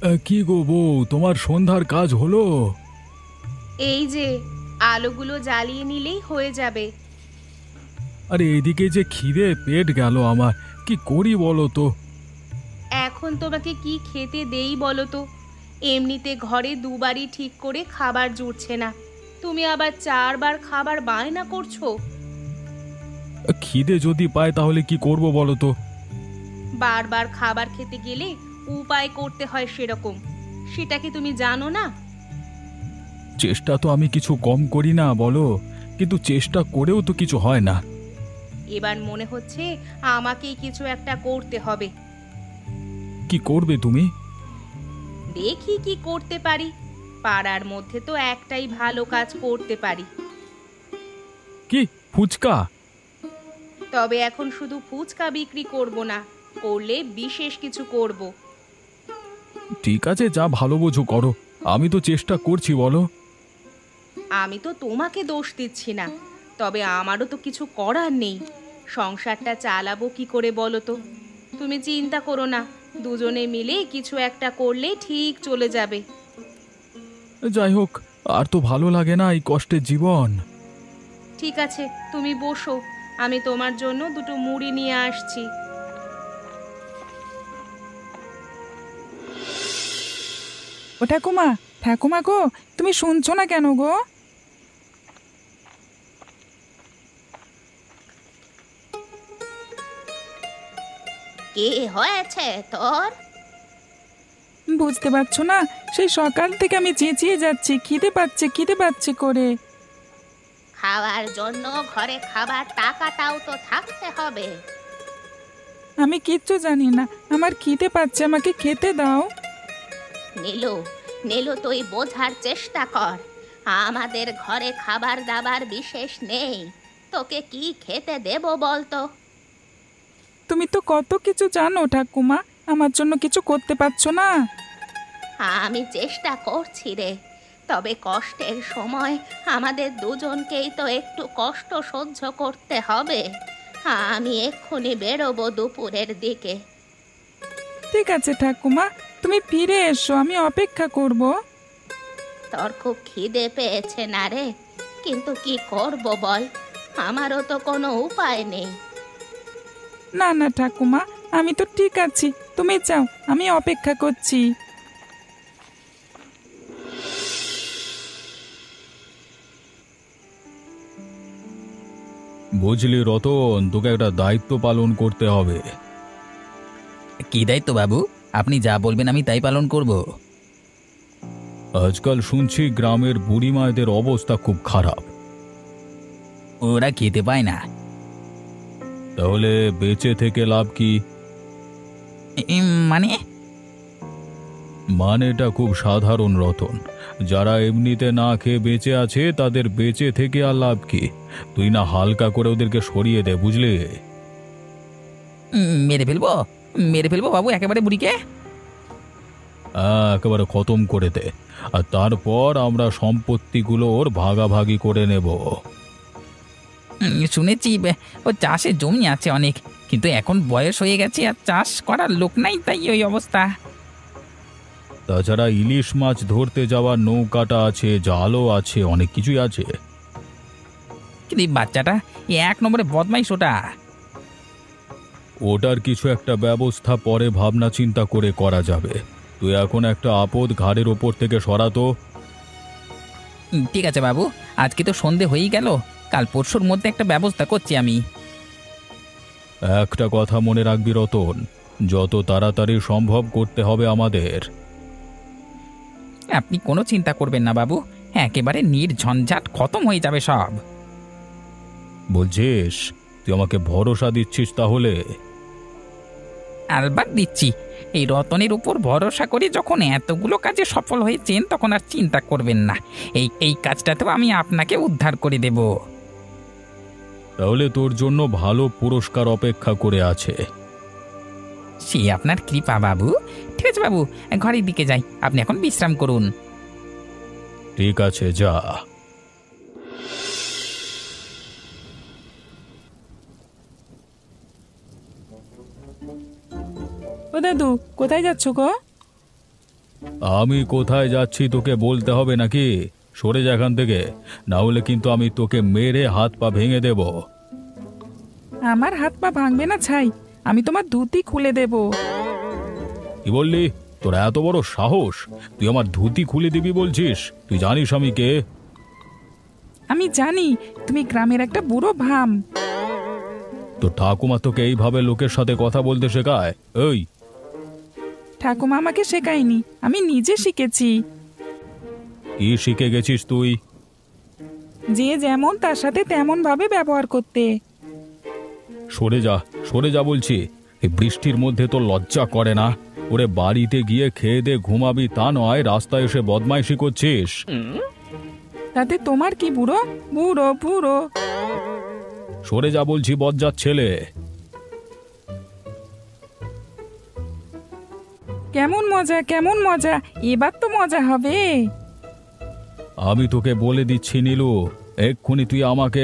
কি গো বউ, তোমার সন্ধ্যার কাজ হলো? এই যে আলোগুলো জ্বালিয়ে নিলেই হয়ে যাবে। আরে এদিকে যে খিদে পেট গেল আমার, কি করি বলো তো? এখন তোমাকে কি খেতে দেই বলো তো? এমনিতে ঘরে দুবারই ঠিক করে খাবার জুটছে না, তুমি আবার চারবার খাবার বায়না করছো। খিদে যদি পায় তাহলে কি করব বলো তো? বারবার খাবার খেতে গেলে উপায় করতে হয় সেরকম, সেটা কি তুমি জানো না? চেষ্টা তো আমি কিছু কম করি না বলো, কিন্তু চেষ্টা করেও তো কিছু হয় না। এবার মনে হচ্ছে আমাকেই কিছু একটা করতে হবে। কি করবে তুমি? দেখি কি করতে পারি। পাড়ার মধ্যে তো একটাই ভালো কাজ করতে পারি। কি, ফুচকা? তবে এখন শুধু ফুচকা বিক্রি করব না, করলে বিশেষ কিছু করব। ঠিক আছে, যা ভালো বোঝো করো, আমি তো চেষ্টা করছি বলো। আমি তো তোমাকে দোষ দিচ্ছি না, তবে আমারও তো কিছু করার নেই। সংসারটা চালাবো কি করে বলো তো? তুমি চিন্তা করো না, দুজনে মিলে কিছু একটা করলে ঠিক চলে যাবে। যাই হোক, আর তো ভালো লাগে না এই কষ্টের জীবন। ঠিক আছে, তুমি বসো, আমি তোমার জন্য দুটো মুড়ি নিয়ে আসছি। ও ঠাকুমা, ঠাকুমা গো, তুমি শুনছো না কেন গো? কে হয়েছে তোর? বুঝতে পারছো না? সেই সকাল থেকে আমি চেঁচিয়ে যাচ্ছি, খিদে পাচ্ছে খিদে পাচ্ছে করে। খাওয়ার জন্য ঘরে খাবার টাকাটাও তো থাকতে হবে। আমি কিচ্ছু জানি না, আমার খিদে পাচ্ছে, আমাকে খেতে দাও। নীলু, নীলু, তুই বোঝার চেষ্টা কর, আমাদের ঘরে খাবার দাবার বিশেষ নেই। তোকে কি খেতে দেব বলতো? তুমি তো কত কিছু জানো ঠাকুমা, আমার জন্য কিছু করতে পারছো না? আমি চেষ্টা করছি রে, তবে কষ্টের সময় আমাদের দুজনকেই তো একটু কষ্ট সহ্য করতে হবে। আমি এক্ষুনি বেরোবো দুপুরের দিকে। ঠিক আছে ঠাকুমা, তুমি ফিরে এসো, আমি অপেক্ষা করব। তোর খুব খিদে পেয়েছে না রে? কিন্তু কি করব বল, আমারও তো কোনো উপায় নেই। না না ঠাকুমা, আমি তো ঠিক আছি, তুমি যাও, আমি অপেক্ষা করছি। বুঝলি রতন, তোকে একটা দায়িত্ব পালন করতে হবে। কি দায়িত্ব বাবু? আপনি যা বলবেন আমি তাই পালন করব। আজকাল শুনছি গ্রামের বুড়ি মায়েদের অবস্থা খুব খারাপ। ওরা খেতে পায় না। তাহলে বেঁচে থেকে লাভ কি? মানে? মানেটা খুব সাধারণ রতন, যারা এমনিতে না খেয়ে বেঁচে আছে তাদের বেঁচে থেকে আর লাভ কি? তুই না হালকা করে ওদেরকে সরিয়ে দে, বুঝলি? মেরে ফেলবো? মেরে ফেলবো বাবু একেবারে বুড়িকে? হ্যাঁ, একেবারে খতম করে দে, আর তারপর আমরা সম্পত্তিগুলো ওর ভাগাভাগি করে নেব। শুনেছি ও চাষে জমি আছে অনেক, কিন্তু এখন বয়স হয়ে গেছে আর চাষ করার লোক নাই, তাই ওই অবস্থা। তাছাড়া ইলিশ মাছ ধরতে যাওয়ার নৌকাটা আছে, জালও আছে, অনেক কিছুই আছে। কিন্তু এই বাচ্চাটা এক নম্বরে বদমাইশ ওটা। ওটার কিছু একটা ব্যবস্থা পরে ভাবনা চিন্তা করে করা যাবে। তুই এখন একটা আপদ ঘাড়ের ওপর থেকে সরাতো। ঠিক আছে বাবু, আজকে তো সন্ধে হয়েই গেল, কাল পরশুর মধ্যে একটা ব্যবস্থা করছি আমি। একটা কথা মনে রাখবি রতন, যত তাড়াতাড়ি সম্ভব করতে হবে আমাদের। আপনি কোনো চিন্তা করবেন না বাবু, একেবারে নির্ঝঞ্ঝাট খতম হয়ে যাবে সব। বলছিস? তুই আমাকে ভরসা দিচ্ছিস তাহলে? আলবাত দিচ্ছি, এই রতনের উপর ভরসা করে যখন এতগুলো কাজে সফল হয়েছেন তখন আর চিন্তা করবেন না, এই এই কাজটাতেও আমি আপনাকে উদ্ধার করে দেব। তাহলে তোর জন্য ভালো পুরস্কার অপেক্ষা করে আছে। সে আপনার কৃপা বাবু। ঠিক আছে বাবু, ঘরের দিকে যাই, আপনি এখন বিশ্রাম করুন। ঠিক আছে, যা। ও দাদু, কোথায় যাচ্ছ গো? আমি কোথায় যাচ্ছি তোকে বলতে হবে নাকি? সরে যা এখান থেকে, না হলে কিন্তু আমি তোকে মেরে হাত পা ভেঙে দেব। আমার হাত পা ভাঙবে না ছাই, আমি তোমার ধুতি খুলে দেব। কি বললি? তোর এত বড় সাহস, তুই আমার ধুতি খুলে দিবি বলছিস? তুই জানিস আমি কে? আমি জানি তুমি গ্রামের একটা বুড়ো ভাম। তো ঠাকুমা তোকে এইভাবে লোকের সাথে কথা বলতে শেখায়? এই, ঠাকুমা আমাকে শেখায়নি, আমি নিজে শিখেছি। কি শিখে গেছিস তুই? যে যেমন তার সাথে তেমন ভাবে ব্যবহার করতে। সরে যা, সরে যা বলছি। এই বৃষ্টির মধ্যে তো লজ্জা করে না? ওরে বাড়িতে গিয়ে খেয়ে দে ঘুমাবি, তা নয় রাস্তায় এসে বদমাইশি করছিস। তাতে তোমার কি? বুড়ো বুড়ো বুড়ো। সরে যা বলছি, বজ্জাত ছেলে। কেমন মজা কেমন মজা, এবার তো মজা হবে। আমি তোকে বলে দিচ্ছি নীলু, এক্ষুনি তুই আমাকে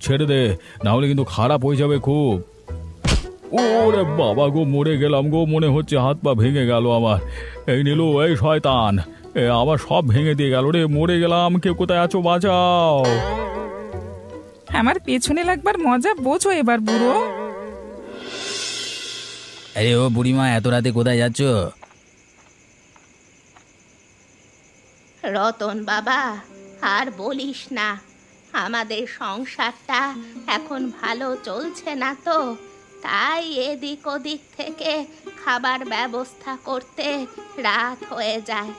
ছেড়ে দে, না হলে কিন্তু খারাপ হয়ে যাবে খুব। ওরে বাবা গো, মরে গেলাম গো, মনে হচ্ছে হাত পা ভেঙে গেল আমার। এই নীলু, এই শয়তান, আবার সব ভেঙে দিয়ে গেল রে, মরে গেলাম। কেউ কোথায় আছো, বাঁচাও। আমার পেছনে লাগবার মজা বোঝো এবার বুড়ো। আরে ও বুড়িমা, এত রাতে কোথায় যাচ্ছ? রতন বাবা, আর বলিস না, আমাদের সংসারটা এখন ভালো চলছে না তো, তাই এদিক ওদিক থেকে খাবার ব্যবস্থা করতে রাত হয়ে যায়।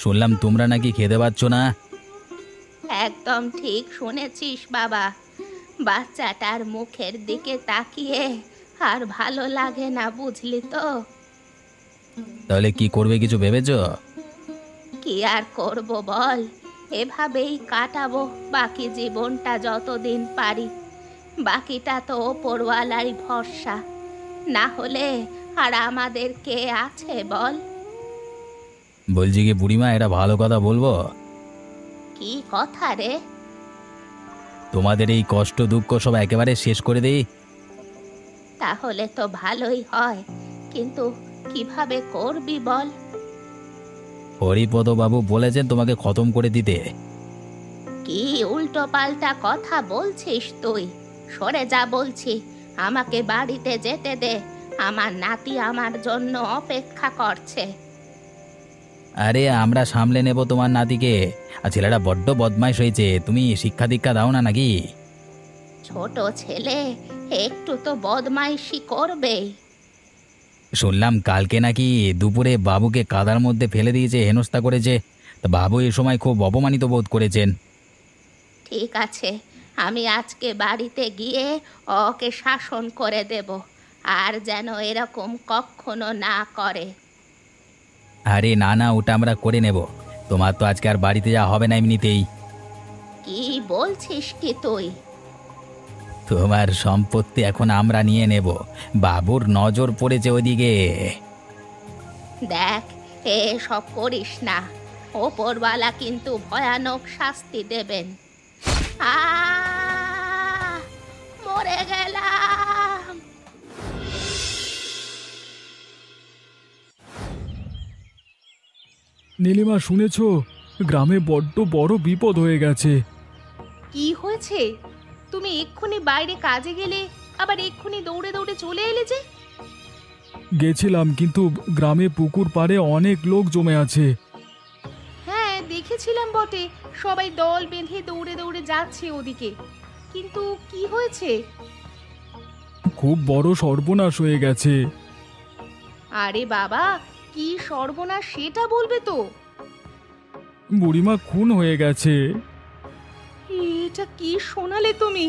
শুনলাম তোমরা নাকি খেতে পাচ্ছ না। একদম ঠিক শুনেছিস বাবা, বাচ্চাটার মুখের দিকে তাকিয়ে আর ভালো লাগে না, বুঝলি তো। তাহলে কি করবে, কিছু ভেবেছ? কি আর করব বল, এভাবেই কাটাবো বাকি জীবনটা যতদিন পারি। বাকিটা তো ওপরওয়ালারই ভরসা, না হলে আর আমাদের কে আছে বল। বলছি কি বুড়িমা, এটা ভালো কথা বলবো? কি কথা রে? তোমাদের এই কষ্ট দুঃখ সব একেবারে শেষ করে দিই। তাহলে তো ভালোই হয়, কিন্তু কিভাবে করবি বল। হরিপদ বাবু বলেছেন তোমাকে খতম করে দিতে। কি উল্টো পাল্টা কথা বলছিস তুই? সরে যা বলছি, আমাকে বাড়িতে যেতে দে, আমার নাতি আমার জন্য অপেক্ষা করছে। আরে আমরা সামলে নেব তোমার নাতিকে। আর ছেলেটা বড্ড বদমাইশ হয়েছে, তুমি শিক্ষা দীক্ষা দাও না নাকি? ছোট ছেলে একটু তো বদমাইশি করবেই। শুনলাম কালকে নাকি দুপুরে বাবুকে কাদার মধ্যে ফেলে দিয়েছে, হেনস্থা করেছে। তা বাবু এ সময় খুব অপমানিত বোধ করেছেন। ঠিক আছে, আমি আজকে বাড়িতে গিয়ে ওকে শাসন করে দেব, আর যেন এরকম কখনো না করে। আরে না না, ওটা আমরা করে নেব। তোমার তো আজকে আর বাড়িতে যাওয়া হবে না এমনিতেই। কি বলছিস কি তুই? তোমার সম্পত্তি এখন আমরা নিয়ে নেব, বাবুর নজর পড়েছে ওদিকে। দেখ, এসব করিস না, ওপরওয়ালা কিন্তু ভয়ানক শাস্তি দেবেন। মরে গেলাম। নীলিমা, শুনেছ? গ্রামে বড্ড বড় বিপদ হয়ে গেছে। কি হয়েছে? তুমি এক্ষুনি বাইরে কাজে গেলে, আবার এক্ষুনি দৌড়ে দৌড়ে চলে এলে যে? গেছিলাম, কিন্তু গ্রামে পুকুর পাড়ে অনেক লোক জমে আছে। হ্যাঁ, দেখেছিলাম বটে, সবাই দল বেঁধে দৌড়ে দৌড়ে যাচ্ছে ওদিকে। কিন্তু কি হয়েছে? খুব বড় সর্বনাশ হয়ে গেছে। আরে বাবা, কি সর্বনাশ সেটা বলবে তো। বুড়িমা খুন হয়ে গেছে। এটা কি শোনালে তুমি?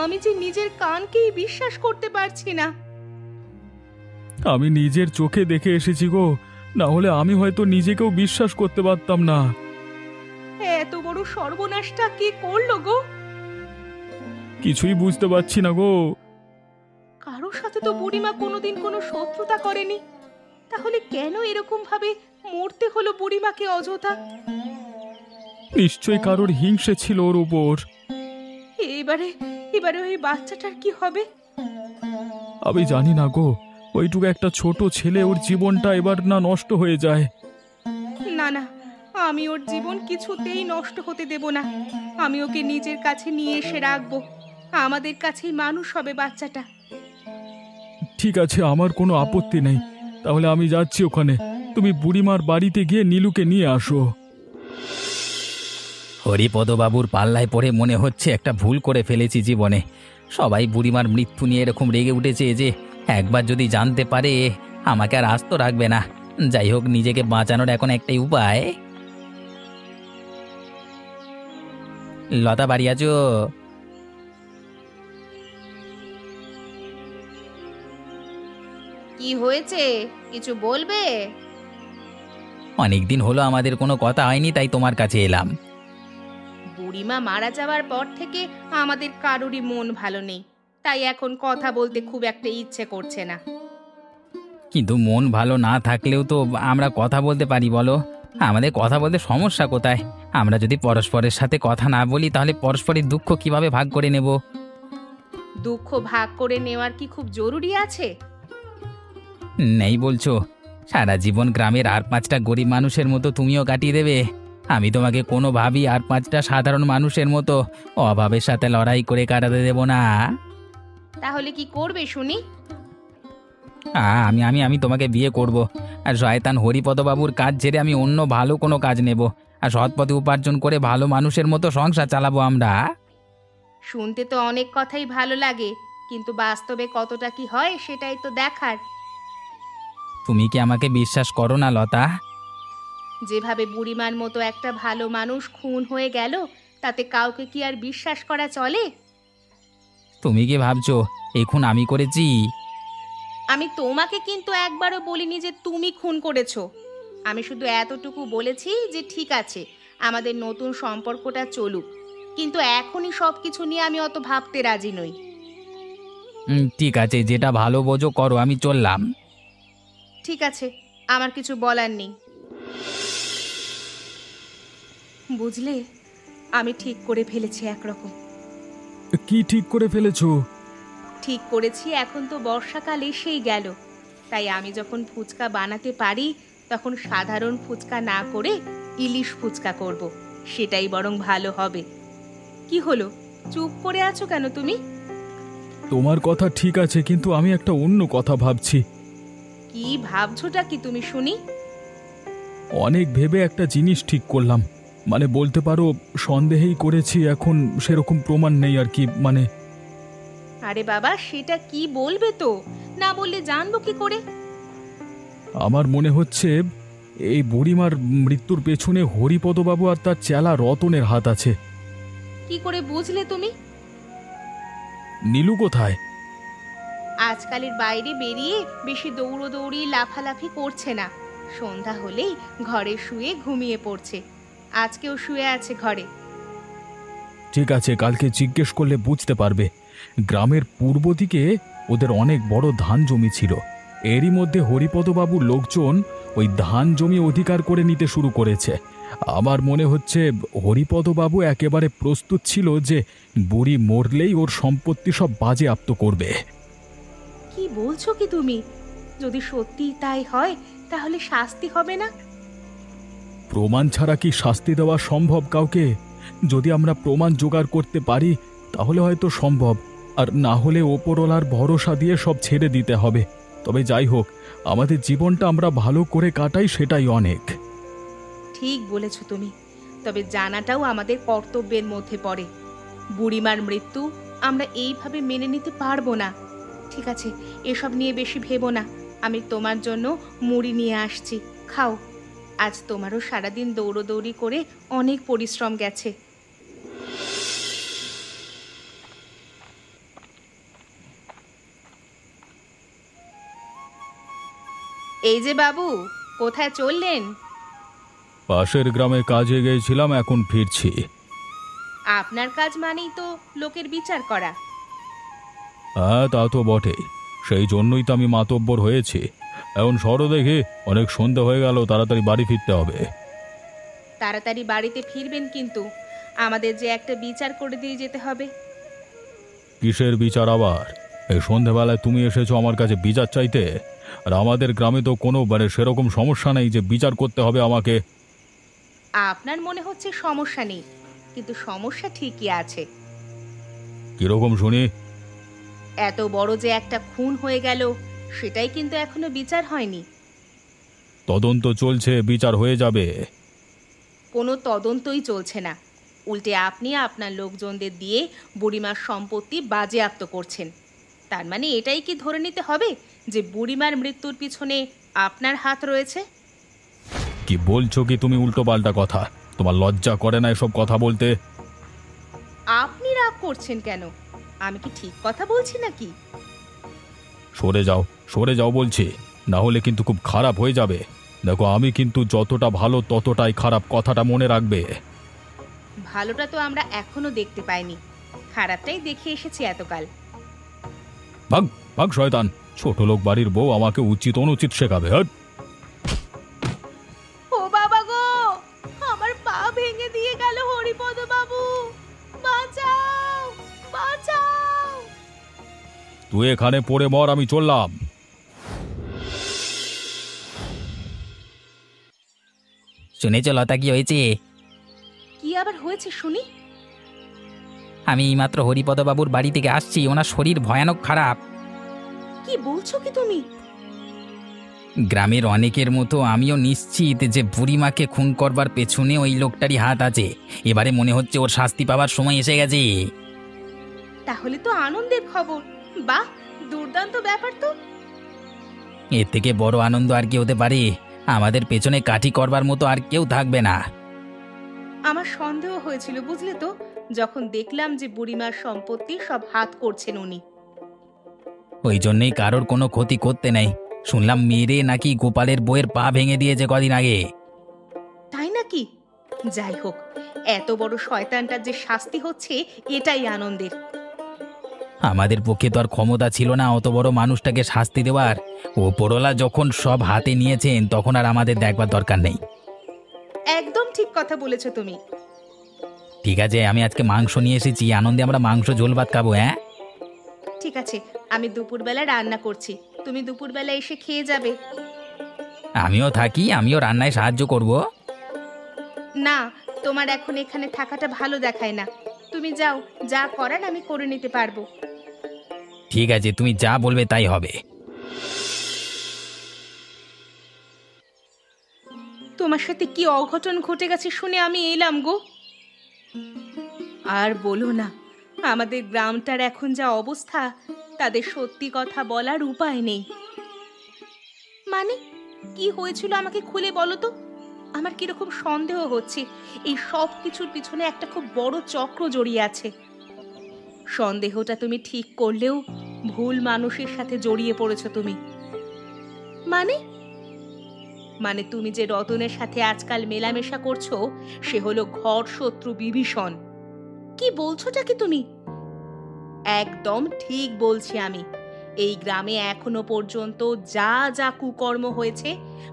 আমি যে নিজের কানকেই বিশ্বাস করতে পারছি না। আমি নিজের চোখে দেখে এসেছি গো, না হলে আমি হয়তো নিজেকেও বিশ্বাস করতে পারতাম না। এত বড় সর্বনাশটা কে করলো গো? কিছুই বুঝতে পারছি না গো। কারোর সাথে তো বুড়িমা কোনোদিন কোনো শত্রুতা করেনি, তাহলে কেন এরকম ভাবে মরতে হলো বুড়িমাকে অযথা? নিশ্চয়ই কারোর হিংসে ছিল ওর উপর। এবারে এবারে ওই বাচ্চাটার কি হবে? আমি জানি না গো, ওইটুকু একটা ছোট ছেলে, ওর জীবনটা এবার না নষ্ট হয়ে যায়। না না, আমি ওর জীবন কিছুতেই নষ্ট হতে দেব না। আমি ওকে নিজের কাছে নিয়ে এসে রাখবো। আমাদের কাছেই মানুষ হবে বাচ্চাটা। ঠিক আছে, আমার কোনো আপত্তি নেই। তাহলে আমি যাচ্ছি ওখানে, তুমি বুড়িমার বাড়িতে গিয়ে নীলুকে নিয়ে আসো। হরিপদবাবুর পাল্লায় পড়ে মনে হচ্ছে একটা ভুল করে ফেলেছি জীবনে। সবাই বুড়িমার মৃত্যু নিয়ে এরকম রেগে উঠেছে যে একবার যদি জানতে পারে আমাকে আর আস্ত রাখবে না। যাই হোক, নিজেকে বাঁচানোর এখন একটাই উপায়। লতা বাড়ি আছো? কি হয়েছে, কিছু বলবে? অনেকদিন হলো আমাদের কোনো কথা হয়নি, তাই তোমার কাছে এলাম। বুড়িমা মারা যাওয়ার পর থেকে আমাদের কারোরই মন ভালো নেই, তাই এখন কথা বলতে খুব একটা ইচ্ছে করছে না। কিন্তু মন ভালো না থাকলেও তো আমরা কথা বলতে পারি, বলো? আমাদের কথা বলতে সমস্যা কোথায়? আমরা যদি পরস্পরের সাথে কথা না বলি তাহলে পরস্পরের দুঃখ কিভাবে ভাগ করে নেব? দুঃখ ভাগ করে নেওয়ার কি খুব জরুরি আছে? নেই বলছো? সারা জীবন গ্রামের আর 5টা গরিব মানুষের মতো তুমিও কাটিয়ে দেবে? আমি তোমাকে কোনোভাবেই আর 5টা সাধারণ মানুষের মতো অভাবের সাথে লড়াই করে কাটাতে দেব না। তাহলে কি করবে শুনি? আমি আমি আমি তোমাকে বিয়ে করব, আর শয়তান হরিপদবাবুর কাজ ছেড়ে আমি অন্য ভালো কোনো কাজ নেব, আর সৎ পথে উপার্জন করে ভালো মানুষের মতো সংসার চালাবো আমরা। শুনতে তো অনেক কথাই ভালো লাগে, কিন্তু বাস্তবে কতটা কি হয় সেটাই তো দেখার। তুমি কি আমাকে বিশ্বাস করো না লতা? যেভাবে বুড়িমার মতো একটা ভালো মানুষ খুন হয়ে গেল, তাতে কাউকে কি আর বিশ্বাস করা চলে? তুমি কি ভাবছো এখন আমি করেছি? আমি তোমাকে কিন্তু একবারও বলিনি যে তুমি খুন করেছো। আমি শুধু এতটুকু বলেছি যে ঠিক আছে, আমাদের নতুন সম্পর্কটা চলুক, কিন্তু এখনই সব কিছু নিয়ে আমি অত ভাবতে রাজি নই। ঠিক আছে, যেটা ভালো বোঝো করো, আমি চললাম। ঠিক আছে, আমার কিছু বলার নেই। বুঝলে, আমি ঠিক করে ফেলেছি একরকম। কি ঠিক করে ফেলেছো? ঠিক করেছি, এখন তো বর্ষাকাল এসেই গেল, তাই আমি যখন ফুচকা বানাতে পারি তখন সাধারণ ফুচকা না করে ইলিশ ফুচকা করব। সেটাই বরং ভালো হবে। কি হলো, চুপ করে আছো কেন তুমি? তোমার কথা ঠিক আছে, কিন্তু আমি একটা অন্য কথা ভাবছি। কি ভাবছোটা কি তুমি শুনি? অনেক ভেবে একটা জিনিস ঠিক করলাম, মানে বলতে পারো সন্দেহেই করেছি, এখন সেরকম প্রমাণ নেই আর কি, মানে। আরে বাবা, সেটা কি বলবে তো, না বললে জানবো কি করে? আমার মনে হচ্ছে এই বুড়িমার মৃত্যুর পেছনে হরিপদবাবু আর তার চেলা রতনের হাত আছে। কি করে বুঝলে তুমি? নীলু কোথায়? আজকালের বাইরে বেরিয়ে বেশি দৌড়োদৌড়ি লাফালাফি করছে না। সন্ধ্যা হলেই ঘরে শুয়ে ঘুমিয়ে পড়ছে। আজকেও শুয়ে আছে ঘরে। ঠিক আছে, কালকে জিজ্ঞেস করলে বুঝতে পারবে। গ্রামের পূর্ব দিকে ওদের অনেক বড় ধান জমি ছিল। এরই মধ্যে হরিপদবাবুর লোকজন ওই ধান জমি অধিকার করে নিতে শুরু করেছে। আমার মনে হচ্ছে হরিপদবাবু একেবারে প্রস্তুত ছিল যে বুড়ি মরলেই ওর সম্পত্তি সব বাজেয়াপ্ত করবে। কি বলছো কি তুমি? যদি সত্যি তাই হয় তাহলে শাস্তি হবে না? প্রমাণ ছাড়া কি শাস্তি দেওয়া সম্ভব কাউকে? যদি আমরা প্রমাণ জোগাড় করতে পারি তাহলে হয়তো সম্ভব, আর না হলে ওপরওয়ালার ভরসা দিয়ে সব ছেড়ে দিতে হবে। তবে যাই হোক, আমাদের জীবনটা আমরা ভালো করে কাটাই, সেটাই অনেক। ঠিক বলেছো তুমি, তবে জানাটাও আমাদের কর্তব্যের মধ্যে পড়ে। বুড়িমার মৃত্যু আমরা এইভাবে মেনে নিতে পারবো না। ঠিক আছে, এসব নিয়ে বেশি ভেবো না। আমি তোমার জন্য মুড়ি নিয়ে আসছি, খাও। আজ তোমারও সারাদিন দৌড়োদৌড়ি করে অনেক পরিশ্রম গেছে। এই যে বাবু, কোথায় চললেন? পাশের গ্রামে কাজে গিয়েছিলাম, এখন ফিরছি। আপনার কাজ মানেই তো লোকের বিচার করা। হ্যাঁ, তা তো বটেই, সেই জন্যই তো আমি মাতব্বর হয়েছি। এখন সরো দেখি, অনেক সন্ধ্যা হয়ে গেল, তাড়াতাড়ি বাড়ি ফিরতে হবে। তাড়াতাড়ি বাড়িতে ফিরবেন, কিন্তু আমাদের যে একটা বিচার করে দিয়ে যেতে হবে। কিসের বিচার আবার? এই সন্ধেবেলায় তুমি এসেছো আমার কাছে বিচার চাইতে? আর আমাদের গ্রামে তো কোনো সেরকম সমস্যা নেই যে বিচার করতে হবে আমাকে। আপনার মনে হচ্ছে সমস্যা নেই, কিন্তু সমস্যা ঠিকই আছে। কিরকম শুনি? এত বড় যে একটা খুন হয়ে গেল, সেটাই কিন্তু এখনো বিচার হয়নি। তদন্ত চলছে, বিচার হয়ে যাবে। কোনো তদন্তই চলছে না, উল্টে আপনি আপনার লোকজনদের দিয়ে বুড়িমার সম্পত্তি বাজেয়াপ্ত করছেন। তার মানে এটাই কি ধরে নিতে হবে যে বুড়িমার মৃত্যুর পিছনে আপনার হাত রয়েছে? কি বলছো কি তুমি উল্টো পাল্টা কথা? তোমার লজ্জা করে না এসব কথা বলতে? আপনি রাগ করছেন কেন? আমি কি ঠিক কথা বলছি নাকি? সরে যাও, সরে যাও বলছি, না হলে কিন্তু খুব খারাপ হয়ে যাবে। দেখো, আমি কিন্তু যতটা ভালো ততটাই খারাপ, কথাটা মনে রাখবে। ভালোটা তো আমরা এখনো দেখতে পাইনি, খারাপটাই দেখে এসেছি এতকাল। ভাগ ভাগ শয়তান! ছোট লোক বাড়ির বউ আমাকে উচিত অনুচিত শেখাবে। হ্যাঁ, ও বাবা গো, আমার পা ভেঙে দিয়ে গেল হরিপদ বাবু, বাঁচাও বাঁচাও! তুই এখানে পড়ে মর, আমি চললাম। শুনেছ লতা, কি হয়েছে? কি আবার হয়েছে শুনি? আমি এইমাত্র হরিপদবাবুর বাড়ি থেকে আসছি, ওনার শরীর ভয়ানক খারাপ। কি বলছো কি তুমি? গ্রামের অনেকের মতো আমিও নিশ্চিত যে বুড়িমাকে খুন করবার পেছনে ওই লোকটারই হাত আছে। এবারে মনে হচ্ছে ওর শাস্তি পাওয়ার সময় এসে গেছে। তাহলে তো আনন্দের খবর। বাহ, দুর্দান্ত ব্যাপার তো। এর থেকে বড় আনন্দ আর কি হতে পারে? আমাদের পেছনে কাঠি করবার মতো আর কেউ থাকবে না। আমার সন্দেহ হয়েছিল বুঝলে তো, যখন দেখলাম যে বুড়িমার সম্পত্তি সব হাত করছেন উনি। ওই জন্যই কারোর কোনো ক্ষতি করতে নেই। শুনলাম মেরে নাকি গোপালের বইয়ের পা ভেঙে দিয়েছে কদিন আগে। তাই নাকি? যাই হোক, এত বড় শয়তানটার যে শাস্তি হচ্ছে এটাই আনন্দের। আমাদের পক্ষে তো আর ক্ষমতা ছিল না অত বড় মানুষটাকে শাস্তি দেওয়ার। ওপরওয়ালা যখন সব হাতে নিয়েছেন তখন আর আমাদের দেখবার দরকার নেই। একদম ঠিক কথা বলেছো তুমি। ঠিক আছে, আমি আজকে মাংস নিয়ে এসেছি, আনন্দে আমরা মাংস ঝোল ভাত খাবো। হ্যাঁ ঠিক আছে, আমি দুপুরবেলা রান্না করছি, তুমি দুপুরবেলা এসে খেয়ে যাবে। আমিও থাকি, আমিও রান্নায় সাহায্য করব। না, তোমার এখন এখানে থাকাটা ভালো দেখায় না। তুমি যাও, যা করার আমি করে নিতে পারবো। ঠিক আছে, তুমি যা বলবে তাই হবে। তোমার সাথে কি অঘটন ঘটে গেছে শুনে আমি এলাম গো। আর বলো না, আমাদের গ্রামটার এখন যা অবস্থা, তাদের সত্যি কথা বলার উপায় নেই। মানে কি হয়েছিল আমাকে খুলে বলো তো। আমার কিরকম সন্দেহ হচ্ছে এই সব কিছুর পিছনে একটা খুব বড় চক্র জড়িয়ে আছে। সন্দেহটা তুমি ঠিক করলেও ভুল মানুষের সাথে জড়িয়ে পড়েছো তুমি। মানে মানে তুমি যে রতনের সাথে আজকাল মেলামেশা করছো, সে হলো ঘর শত্রু বিভীষণ। কি বলছোটা কি তুমি? একদম ঠিক বলছি আমি। এই গ্রামে এখনো পর্যন্ত যা যা কুকর্ম হয়েছে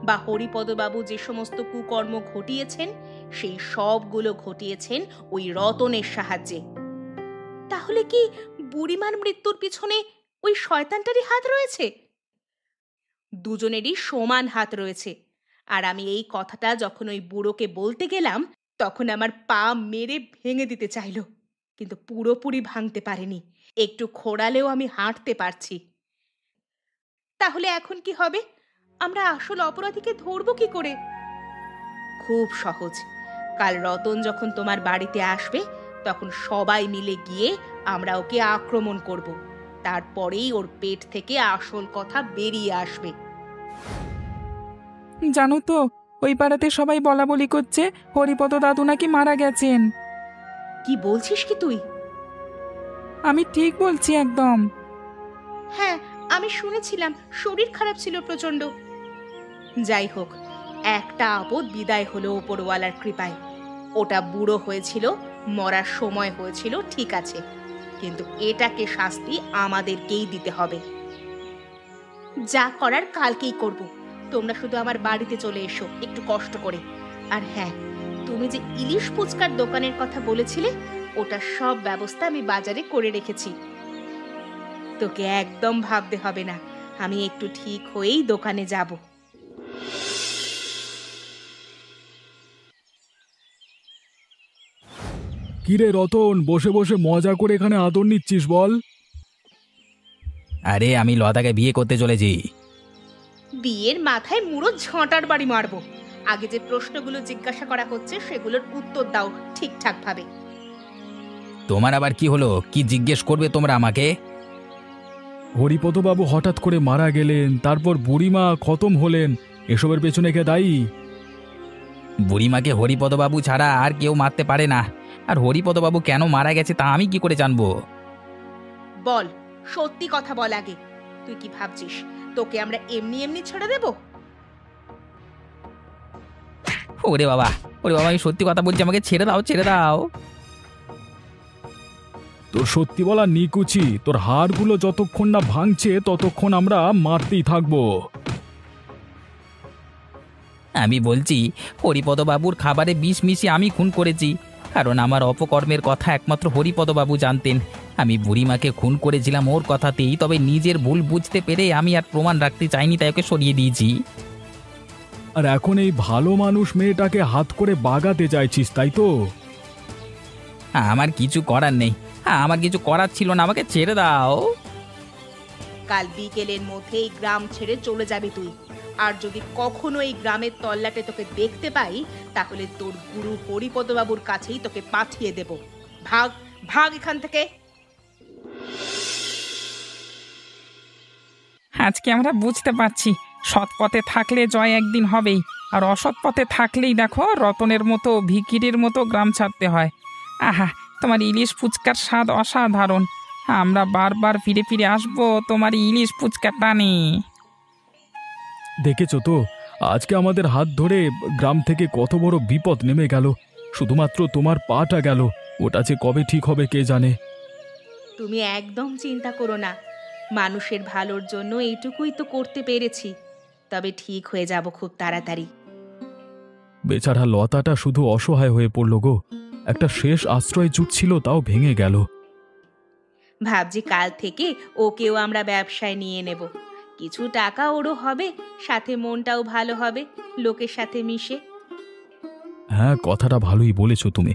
বা হরিপদবাবু যে সমস্ত কুকর্ম ঘটিয়েছেন, সেই সবগুলো ঘটিয়েছেন ওই রতনের সাহায্যে। তাহলে কি বুড়িমার মৃত্যুর পিছনে ওই শয়তানটারই হাত রয়েছে? দুজনেরই সমান হাত রয়েছে। আর আমি এই কথাটা যখন ওই বুড়োকে বলতে গেলাম, তখন আমার পা মেরে ভেঙে দিতে চাইলো, কিন্তু পুরোপুরি ভাঙতে পারেনি। একটু খোঁড়ালেও আমি হাঁটতে পারছি। তাহলে এখন কি হবে? আমরা আসল অপরাধীকে ধরবো কি করে? খুব সহজ। কাল রতন যখন তোমার বাড়িতে আসবে, তখন সবাই মিলে গিয়ে আমরা ওকে আক্রমণ করব। তারপরেই ওর পেট থেকে আসল কথা বেরিয়ে আসবে। জানো তো, ওই পাড়াতে সবাই বলা বলি করছে হরিপদ দাদু নাকি মারা গেছেন। কি বলছিস কি তুই? আমি ঠিক বলছি একদম। হ্যাঁ, আমি শুনেছিলাম শরীর খারাপ ছিল প্রচন্ড। যাই হোক, একটা আপদ বিদায় হলো ওপরওয়ালার কৃপায়। ওটা বুড়ো হয়েছিল, মরার সময় হয়েছিল, ঠিক আছে, কিন্তু এটাকে শাস্তি আমাদেরকেই দিতে হবে। যা করার কালকেই করব। তোমরা শুধু আমার বাড়িতে চলে এসো একটু কষ্ট করে। আর হ্যাঁ, তুমি যে ইলিশ ফুচকার দোকানের কথা বলেছিলে, ওটার সব ব্যবস্থা আমি বাজারে করে রেখেছি। তোকে একদম ভাবতে হবে না, আমি একটু ঠিক হয়েই দোকানে যাব। কিরে রতন, বসে বসে মজা করে এখানে আদর নিচ্ছিস বল? আরে আমি লতাকে বিয়ে করতে চলেছি। বিয়ের মাথায় মুড়ো ঝাঁটার বাড়ি মারবো। আগে যে প্রশ্নগুলো জিজ্ঞাসা করা হচ্ছে সেগুলোর উত্তর দাও ঠিকঠাক ভাবে। তোমার আবার কি হলো? কি জিজ্ঞেস করবে তোমরা আমাকে? হরিপদবাবু হঠাৎ করে মারা গেলেন, তারপর বুড়িমা খতম হলেন, এসবের পেছনে কে দায়ী? বুড়িমাকে হরিপদবাবু ছাড়া আর কেউ মারতে পারে না। আর হরিপদবাবু কেন মারা গেছে তা আমি কি করে জানবো? বল, সত্যি কথা বল আগে। তুই কি ভাবছিস তোকে আমরা এমনি এমনি ছেড়ে দেব? ওরে বাবা, ওরে বাবা, আমি সত্যি কথা বলছি, আমাকে ছেড়ে দাও, ছেড়ে দাও। তোর সত্যি বলা নিকুচি, তোর হাড়গুলো যতক্ষণ না ভাঙছে ততক্ষণ আমরা মারতেই থাকবো। আমি বলছি হরিপদবাবুর খাবারে বিষ মিশিয়ে আমি খুন করেছি, কারণ আমার অপকর্মের কথা একমাত্র হরিপদবাবু জানতেন। আমি বুড়িমাকে খুন করেছিলাম ওর কথাতেই, তবে নিজের ভুল বুঝতে পেরে আমি আর প্রমাণ রাখতে চাইনি, তাই ওকে সরিয়ে দিয়েছি। আর এখন এই ভালো মানুষ মেয়েটাকে হাত করে বাগাতে চাইছিস, তাই তো? আমার কিছু করার নেই, আমার কিছু করার ছিল না, আমাকে ছেড়ে দাও। কাল বিকেলের মধ্যে এই গ্রাম ছেড়ে চলে যাবি তুই। আর যদি কখনো এই গ্রামের তল্লাটে তোকে দেখতে পাই, তাহলে তোর গুরু হরিপদবাবুর কাছেই তোকে পাঠিয়ে দেব। ভাগ ভাগ এখান থেকে। আজকে আমরা বুঝতে পারছি সৎ পথে থাকলে জয় একদিন হবেই, আর অসৎ পথে থাকলেই দেখো রতনের মতো ভিখিরির মতো গ্রাম ছাড়তে হয়। আহা, তোমার ইলিশ ফুচকার স্বাদ অসাধারণ। আমরা বারবার ফিরে ফিরে আসবো তোমার ইলিশ ফুচকা টানে। দেখেছো তো, আজকে আমাদের হাত ধরে গ্রাম থেকে কত বড় বিপদ নেমে গেল। শুধুমাত্র তোমার পাটা গেল, ওটা যে কবে ঠিক হবে কে জানে। তুমি একদম চিন্তা করো না, মানুষের ভালোর জন্য এইটুকুই তো করতে পেরেছি। তবে ঠিক হয়ে যাব খুব তাড়াতাড়ি। বেচারা লতাটা শুধু অসহায় হয়ে পড়ল গো। একটা শেষ আশ্রয় জুটছিল, তাও ভেঙে গেল। ভাবছি কাল থেকে ওকেও আমরা ব্যবসায় নিয়ে নেব। কিছু টাকা ওরও হবে, সাথে মনটাও ভালো হবে লোকের সাথে মিশে। হ্যাঁ, কথাটা ভালোই বলেছো তুমি।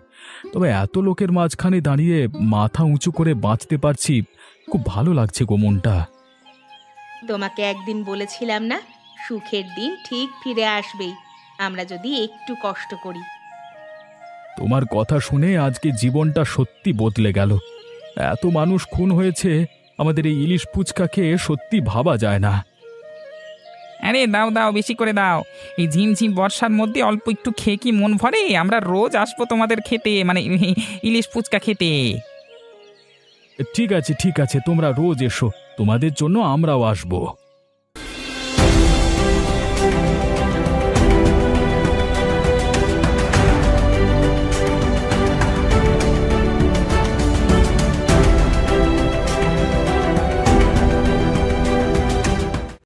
তবে এত লোকের মাঝখানে দাঁড়িয়ে মাথা উঁচু করে বাঁচতে পারছি, খুব ভালো লাগছে গো মনটা। তোমাকে একদিন বলেছিলাম না, সুখের দিন ঠিক ফিরে আসবেই, আমরা যদি একটু কষ্ট করি। তোমার কথা শুনে আজকে জীবনটা সত্যি বদলে গেল। এত মানুষ খুন হয়েছে, আমাদের এই ইলিশ ফুচকা খেয়ে সত্যি ভাবা যায় না। আরে দাও দাও, বেশি করে দাও। এই ঝিমঝিম বর্ষার মধ্যে অল্প একটু খেয়ে কি মন ভরে? আমরা রোজ আসবো তোমাদের খেতে, মানে ইলিশ ফুচকা খেতে। ঠিক আছে ঠিক আছে, তোমরা রোজ এসো, তোমাদের জন্য আমরাও আসবো।